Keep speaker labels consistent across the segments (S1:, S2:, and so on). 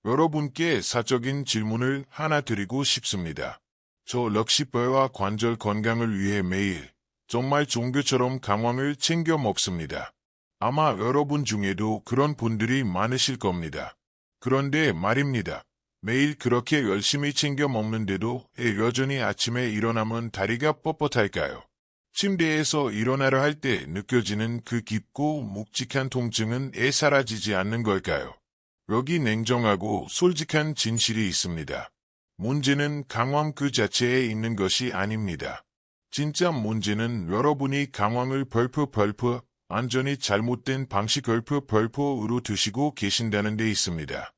S1: 여러분께 사적인 질문을 하나 드리고 싶습니다. 저 럭시뼈와 관절 건강을 위해 매일 정말 종교처럼 강황을 챙겨 먹습니다. 아마 여러분 중에도 그런 분들이 많으실 겁니다. 그런데 말입니다. 매일 그렇게 열심히 챙겨 먹는데도 여전히 아침에 일어나면 다리가 뻣뻣할까요? 침대에서 일어나려 할 때 느껴지는 그 깊고 묵직한 통증은 사라지지 않는 걸까요? 여기 냉정하고 솔직한 진실이 있습니다. 문제는 강황 그 자체에 있는 것이 아닙니다. 진짜 문제는 여러분이 강황을 벌프 완전히 잘못된 방식 벌프로 드시고 계신다는 데 있습니다.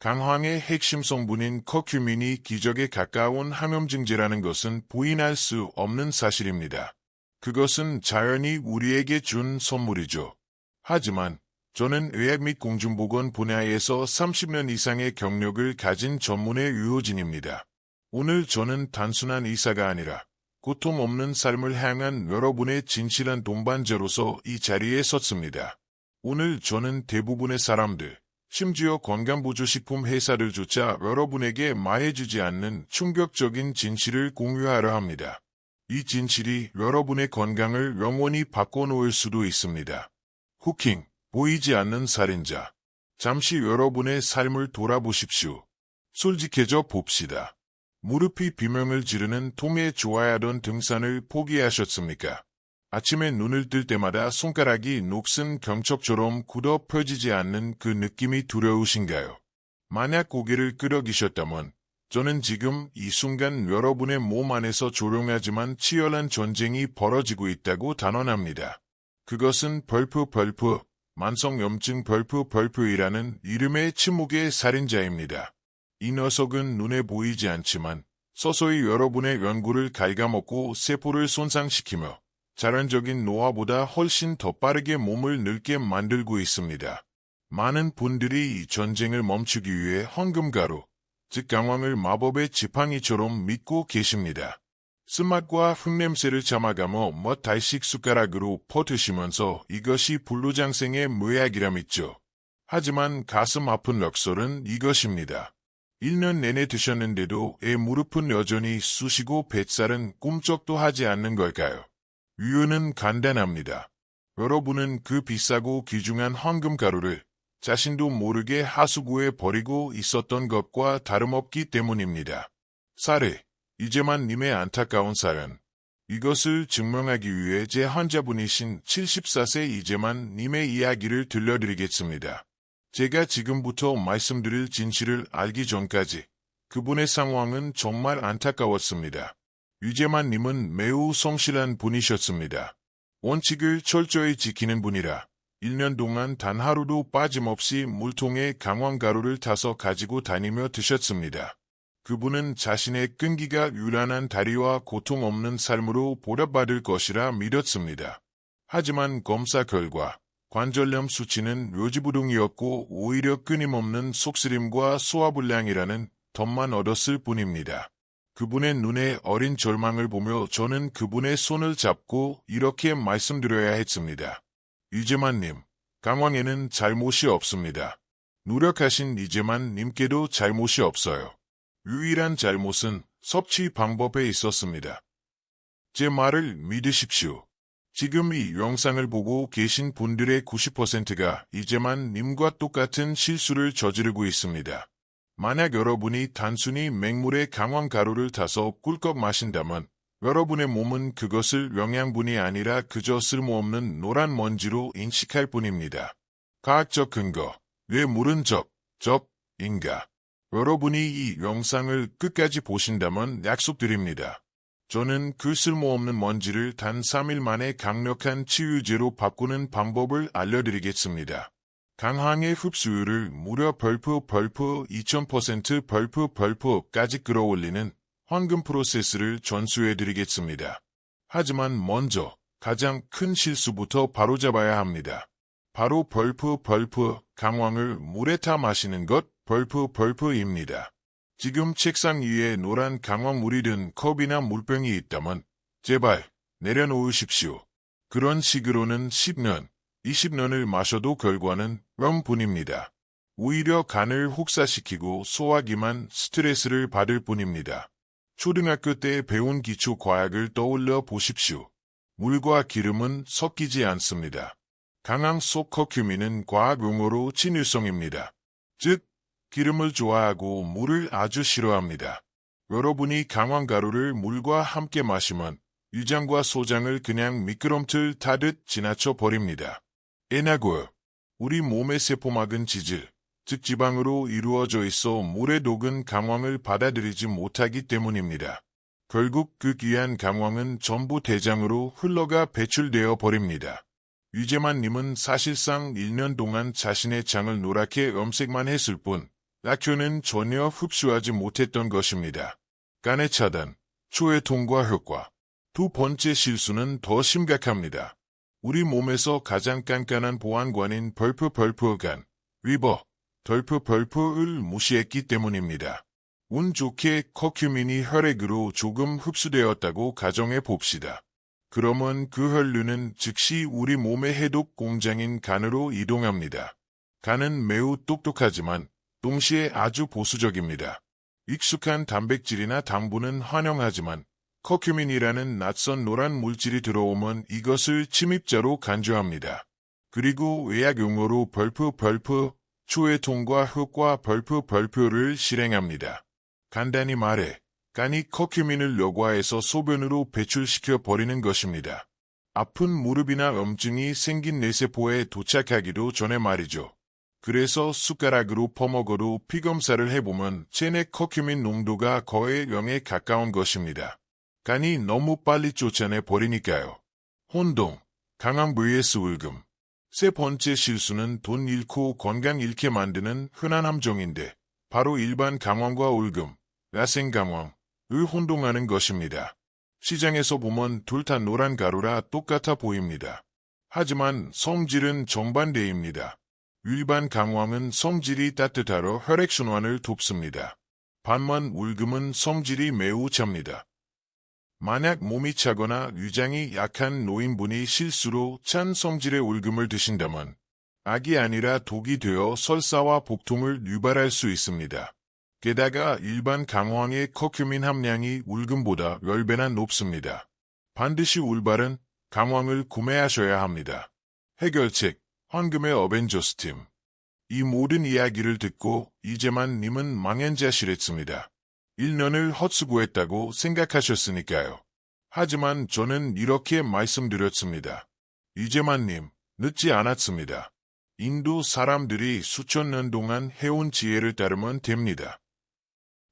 S1: 강황의 핵심 성분인 커큐민이 기적에 가까운 항염증제라는 것은 부인할 수 없는 사실입니다. 그것은 자연이 우리에게 준 선물이죠. 하지만 저는 의학 및 공중보건 분야에서 30년 이상의 경력을 가진 전문의 의료진입니다. 오늘 저는 단순한 의사가 아니라 고통 없는 삶을 향한 여러분의 진실한 동반자로서 이 자리에 섰습니다. 오늘 저는 대부분의 사람들, 심지어 건강보조식품 회사들조차 여러분에게 말해주지 않는 충격적인 진실을 공유하려 합니다. 이 진실이 여러분의 건강을 영원히 바꿔놓을 수도 있습니다. 후킹, 보이지 않는 살인자. 잠시 여러분의 삶을 돌아보십시오. 솔직해져 봅시다. 무릎이 비명을 지르는 통에 좋아하던 등산을 포기하셨습니까? 아침에 눈을 뜰 때마다 손가락이 녹슨 경첩처럼 굳어 펴지지 않는 그 느낌이 두려우신가요? 만약 고개를 끄덕이셨다면 저는 지금 이 순간 여러분의 몸 안에서 조용하지만 치열한 전쟁이 벌어지고 있다고 단언합니다. 그것은 벌프, 만성염증 벌프이라는 이름의 침묵의 살인자입니다. 이 녀석은 눈에 보이지 않지만 서서히 여러분의 연골을 갉아먹고 세포를 손상시키며 자연적인 노화보다 훨씬 더 빠르게 몸을 늙게 만들고 있습니다. 많은 분들이 이 전쟁을 멈추기 위해 황금가루, 즉 강황을 마법의 지팡이처럼 믿고 계십니다. 쓴맛과 흙냄새를 참아가며 달씩 숟가락으로 퍼드시면서 이것이 불로장생의 묘약이라 믿죠. 하지만 가슴 아픈 럭설은 이것입니다. 1년 내내 드셨는데도 무릎은 여전히 쑤시고 뱃살은 꿈쩍도 하지 않는 걸까요? 이유는 간단합니다. 여러분은 그 비싸고 귀중한 황금가루를 자신도 모르게 하수구에 버리고 있었던 것과 다름없기 때문입니다. 사례, 이재만 님의 안타까운 사연. 이것을 증명하기 위해 제 환자분이신 74세 이재만 님의 이야기를 들려드리겠습니다. 제가 지금부터 말씀드릴 진실을 알기 전까지 그분의 상황은 정말 안타까웠습니다. 이재만 님은 매우 성실한 분이셨습니다. 원칙을 철저히 지키는 분이라 1년 동안 단 하루도 빠짐없이 물통에 강황가루를 타서 가지고 다니며 드셨습니다. 그분은 자신의 끈기가 유란한 다리와 고통 없는 삶으로 보답받을 것이라 믿었습니다. 하지만 검사 결과 관절염 수치는 묘지부동이었고 오히려 끊임없는 속쓰림과 소화불량이라는 덤만 얻었을 뿐입니다. 그분의 눈에 어린 절망을 보며 저는 그분의 손을 잡고 이렇게 말씀드려야 했습니다. 이재만님, 강황에는 잘못이 없습니다. 노력하신 이재만님께도 잘못이 없어요. 유일한 잘못은 섭취 방법에 있었습니다. 제 말을 믿으십시오. 지금 이 영상을 보고 계신 분들의 90%가 이재만님과 똑같은 실수를 저지르고 있습니다. 만약 여러분이 단순히 맹물에 강황가루를 타서 꿀꺽 마신다면 여러분의 몸은 그것을 영양분이 아니라 그저 쓸모없는 노란 먼지로 인식할 뿐입니다. 과학적 근거, 왜 물은 인가? 여러분이 이 영상을 끝까지 보신다면 약속드립니다. 저는 그 쓸모없는 먼지를 단 3일 만에 강력한 치유제로 바꾸는 방법을 알려드리겠습니다. 강황의 흡수율을 무려 2000% 벌프까지 끌어올리는 황금 프로세스를 전수해드리겠습니다. 하지만 먼저 가장 큰 실수부터 바로잡아야 합니다. 바로 벌프 강황을 물에 타 마시는 것 벌프입니다. 지금 책상 위에 노란 강황물이 든 컵이나 물병이 있다면 제발 내려놓으십시오. 그런 식으로는 10년, 20년을 마셔도 결과는 0분입니다. 오히려 간을 혹사시키고 소화기만 스트레스를 받을 뿐입니다. 초등학교 때 배운 기초 과학을 떠올려 보십시오. 물과 기름은 섞이지 않습니다. 강황 속 커큐민은 과학 용어로 친일성입니다. 즉, 기름을 좋아하고 물을 아주 싫어합니다. 여러분이 강황가루를 물과 함께 마시면 위장과 소장을 그냥 미끄럼틀 타듯 지나쳐 버립니다. 에나고요. 우리 몸의 세포막은 지질, 즉 지방으로 이루어져 있어 물의 녹은 강황을 받아들이지 못하기 때문입니다. 결국 그 귀한 강황은 전부 대장으로 흘러가 배출되어 버립니다. 유재만님은 사실상 1년 동안 자신의 장을 노랗게 염색만 했을 뿐 약효는 전혀 흡수하지 못했던 것입니다. 간의 차단, 초회통과 효과. 두 번째 실수는 더 심각합니다. 우리 몸에서 가장 깐깐한 보안관인 gan, 리버, 덜프를 무시했기 때문입니다. 운 좋게 커큐민이 혈액으로 조금 흡수되었다고 가정해 봅시다. 그러면 그 혈류는 즉시 우리 몸의 해독 공장인 간으로 이동합니다. 간은 매우 똑똑하지만 동시에 아주 보수적입니다. 익숙한 단백질이나 당분은 환영하지만 커큐민이라는 낯선 노란 물질이 들어오면 이것을 침입자로 간주합니다. 그리고 의학 용어로 초회통과 효과 벌프를 실행합니다. 간단히 말해 간이 커큐민을 력화해서 소변으로 배출시켜 버리는 것입니다. 아픈 무릎이나 염증이 생긴 뇌세포에 도착하기도 전에 말이죠. 그래서 숟가락으로 퍼먹어도 피검사를 해보면 체내 커큐민 농도가 거의 0에 가까운 것입니다. 간이 너무 빨리 쫓아내 버리니까요. 혼동, 강황 vs 울금. 세 번째 실수는 돈 잃고 건강 잃게 만드는 흔한 함정인데 바로 일반 강황과 울금, 야생강황을 혼동하는 것입니다. 시장에서 보면 둘 다 노란 가루라 똑같아 보입니다. 하지만 성질은 정반대입니다. 일반 강황은 성질이 따뜻하러 혈액순환을 돕습니다. 반면 울금은 성질이 매우 찹니다. 만약 몸이 차거나 위장이 약한 노인분이 실수로 찬 성질의 울금을 드신다면 악이 아니라 독이 되어 설사와 복통을 유발할 수 있습니다. 게다가 일반 강황의 커큐민 함량이 울금보다 10배나 높습니다. 반드시 올바른 강황을 구매하셔야 합니다. 해결책, 황금의 어벤져스 팀. 이 모든 이야기를 듣고 이재만님은 망연자실했습니다. 1년을 헛수고했다고 생각하셨으니까요. 하지만 저는 이렇게 말씀드렸습니다. 이재만님, 늦지 않았습니다. 인도 사람들이 수천 년 동안 해온 지혜를 따르면 됩니다.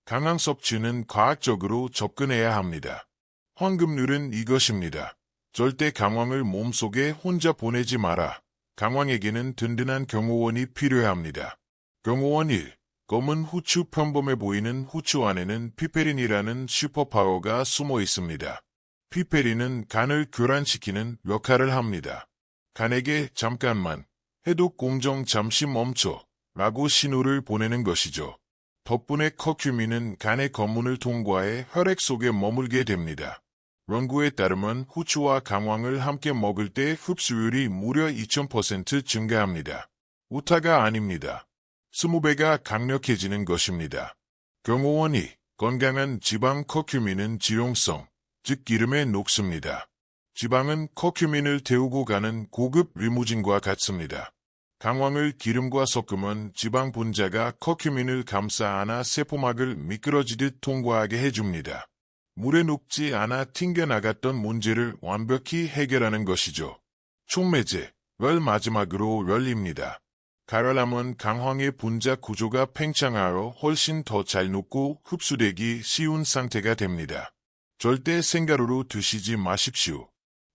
S1: 강황 섭취는 과학적으로 접근해야 합니다. 황금률은 이것입니다. 절대 강황을 몸속에 혼자 보내지 마라. 강황에게는 든든한 경호원이 필요합니다. 경호원 1. 검은 후추. 평범해 보이는 후추 안에는 피페린이라는 슈퍼파워가 숨어 있습니다. 피페린은 간을 교란시키는 역할을 합니다. 간에게 잠깐만, 해독 공정 잠시 멈춰 라고 신호를 보내는 것이죠. 덕분에 커큐민은 간의 검문을 통과해 혈액 속에 머물게 됩니다. 연구에 따르면 후추와 강황을 함께 먹을 때 흡수율이 무려 2000% 증가합니다. 우타가 아닙니다. 20배가 강력해지는 것입니다. 경호원 2. 건강한 지방. 커큐민은 지용성, 즉 기름에 녹습니다. 지방은 커큐민을 태우고 가는 고급 리무진과 같습니다. 강황을 기름과 섞으면 지방 분자가 커큐민을 감싸 안아 세포막을 미끄러지듯 통과하게 해줍니다. 물에 녹지 않아 튕겨나갔던 문제를 완벽히 해결하는 것이죠. 촉매제, 마지막으로 열입니다. 가열하면 강황의 분자 구조가 팽창하여 훨씬 더 잘 녹고 흡수되기 쉬운 상태가 됩니다. 절대 생가루로 드시지 마십시오.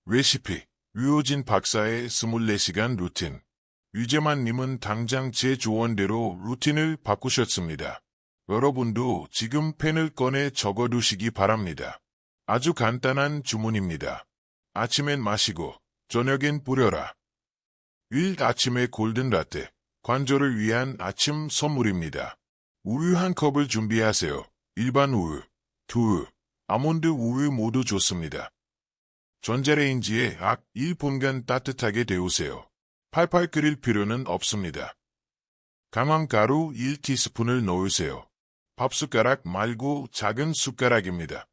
S1: 레시피, 유호진 박사의 24시간 루틴. 유재만님은 당장 제 조언대로 루틴을 바꾸셨습니다. 여러분도 지금 펜을 꺼내 적어두시기 바랍니다. 아주 간단한 주문입니다. 아침엔 마시고 저녁엔 뿌려라. 1. 아침에 골든 라떼. 관절을 위한 아침 선물입니다. 우유 한 컵을 준비하세요. 일반 우유, 두유, 아몬드 우유 모두 좋습니다. 전자레인지에 약 1분간 따뜻하게 데우세요. 팔팔 끓일 필요는 없습니다. 강황가루 1티스푼을 넣으세요. 밥숟가락 말고 작은 숟가락입니다.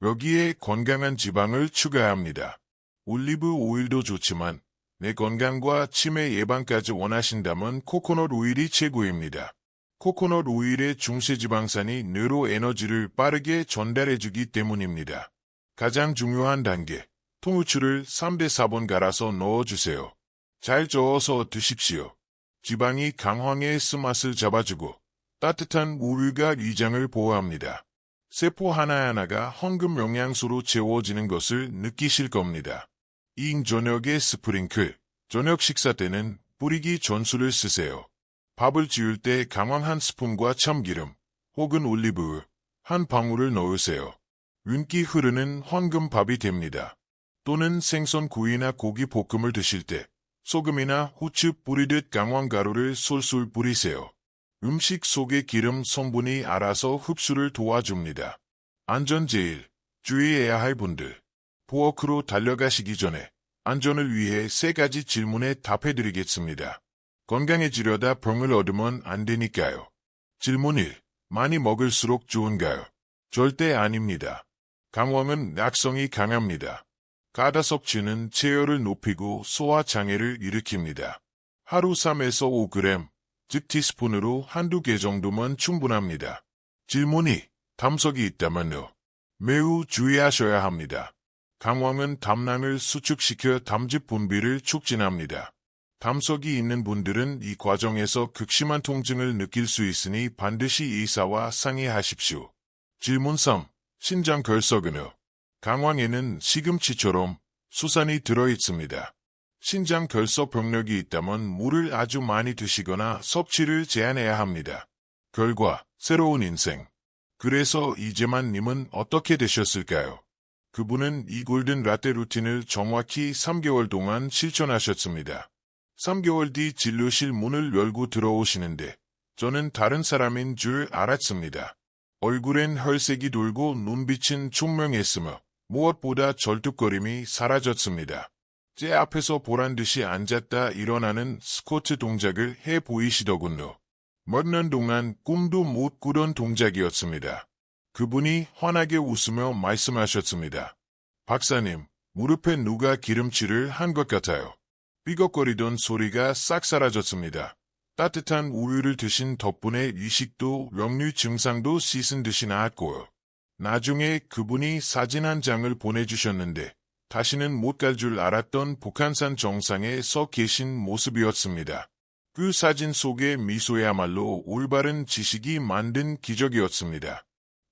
S1: 여기에 건강한 지방을 추가합니다. 올리브 오일도 좋지만 내 건강과 치매 예방까지 원하신다면 코코넛 오일이 최고입니다. 코코넛 오일의 중세지방산이 뇌로 에너지를 빠르게 전달해주기 때문입니다. 가장 중요한 단계, 통후추를 3대 4번 갈아서 넣어주세요. 잘 저어서 드십시오. 지방이 강황의 쓴맛을 잡아주고 따뜻한 우유가 위장을 보호합니다. 세포 하나하나가 황금 영양소로 채워지는 것을 느끼실 겁니다. 저녁에 스프링클, 저녁 식사 때는 뿌리기 전술을 쓰세요. 밥을 지을 때 강황 한 스푼과 참기름 혹은 올리브유 한 방울을 넣으세요. 윤기 흐르는 황금밥이 됩니다. 또는 생선 구이나 고기 볶음을 드실 때 소금이나 후추 뿌리듯 강황가루를 솔솔 뿌리세요. 음식 속의 기름 성분이 알아서 흡수를 도와줍니다. 안전 제일 주의해야 할 분들. 부엌으로 달려가시기 전에 안전을 위해 3가지 질문에 답해드리겠습니다. 건강해지려다 병을 얻으면 안 되니까요. 질문 1. 많이 먹을수록 좋은가요? 절대 아닙니다. 강황은 약성이 강합니다. 가다 섭취는 체열을 높이고 소화장애를 일으킵니다. 하루 3에서 5g, 즉 티스푼으로 한두 개 정도면 충분합니다. 질문 2. 담석이 있다면요. 매우 주의하셔야 합니다. 강황은 담낭을 수축시켜 담즙 분비를 촉진합니다. 담석이 있는 분들은 이 과정에서 극심한 통증을 느낄 수 있으니 반드시 의사와 상의하십시오. 질문 3. 신장 결석은요. 강황에는 시금치처럼 수산이 들어있습니다. 신장 결석 병력이 있다면 물을 아주 많이 드시거나 섭취를 제한해야 합니다. 결과, 새로운 인생. 그래서 이재만님은 어떻게 되셨을까요? 그분은 이 골든 라떼 루틴을 정확히 3개월 동안 실천하셨습니다. 3개월 뒤 진료실 문을 열고 들어오시는데 저는 다른 사람인 줄 알았습니다. 얼굴엔 혈색이 돌고 눈빛은 총명했으며 무엇보다 절뚝거림이 사라졌습니다. 제 앞에서 보란듯이 앉았다 일어나는 스쿼트 동작을 해 보이시더군요. 몇 년 동안 꿈도 못 꾸던 동작이었습니다. 그분이 환하게 웃으며 말씀하셨습니다. 박사님, 무릎에 누가 기름칠을 한 것 같아요. 삐걱거리던 소리가 싹 사라졌습니다. 따뜻한 우유를 드신 덕분에 이식도 역류 증상도 씻은 듯이 나았고요. 나중에 그분이 사진 한 장을 보내주셨는데 다시는 못 갈 줄 알았던 북한산 정상에 서 계신 모습이었습니다. 그 사진 속의 미소야말로 올바른 지식이 만든 기적이었습니다.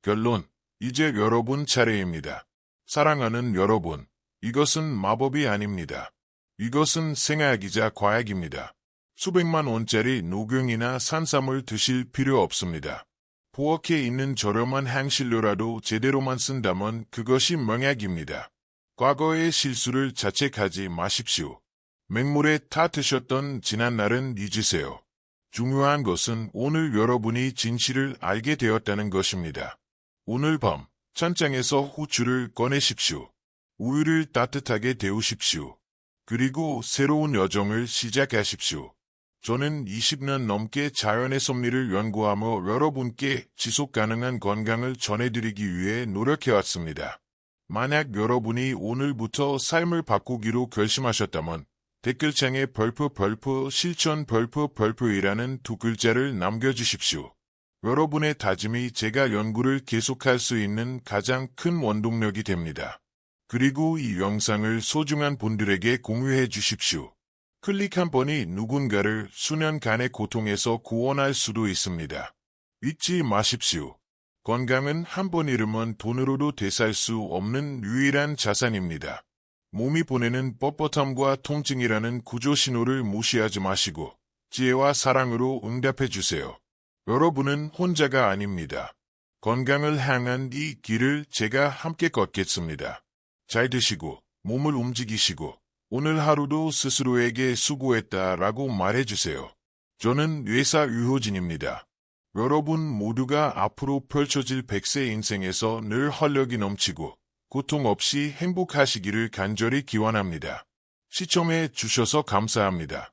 S1: 결론, 이제 여러분 차례입니다. 사랑하는 여러분, 이것은 마법이 아닙니다. 이것은 생약이자 과학입니다. 수백만 원짜리 녹용이나 산삼을 드실 필요 없습니다. 부엌에 있는 저렴한 향신료라도 제대로만 쓴다면 그것이 명약입니다. 과거의 실수를 자책하지 마십시오. 맹물에 타 드셨던 지난날은 잊으세요. 중요한 것은 오늘 여러분이 진실을 알게 되었다는 것입니다. 오늘 밤 찬장에서 후추를 꺼내십시오. 우유를 따뜻하게 데우십시오. 그리고 새로운 여정을 시작하십시오. 저는 20년 넘게 자연의 섭리를 연구하며 여러분께 지속 가능한 건강을 전해드리기 위해 노력해왔습니다. 만약 여러분이 오늘부터 삶을 바꾸기로 결심하셨다면 댓글창에 벌프 실천 벌프이라는 2글자를 남겨주십시오. 여러분의 다짐이 제가 연구를 계속할 수 있는 가장 큰 원동력이 됩니다. 그리고 이 영상을 소중한 분들에게 공유해 주십시오. 클릭 한 번이 누군가를 수년간의 고통에서 구원할 수도 있습니다. 잊지 마십시오. 건강은 한 번 잃으면 돈으로도 되살 수 없는 유일한 자산입니다. 몸이 보내는 뻣뻣함과 통증이라는 구조 신호를 무시하지 마시고 지혜와 사랑으로 응답해 주세요. 여러분은 혼자가 아닙니다. 건강을 향한 이 길을 제가 함께 걷겠습니다. 잘 드시고 몸을 움직이시고 오늘 하루도 스스로에게 수고했다라고 말해주세요. 저는 의사 유효진입니다. 여러분 모두가 앞으로 펼쳐질 100세 인생에서 늘 활력이 넘치고 고통 없이 행복하시기를 간절히 기원합니다. 시청해 주셔서 감사합니다.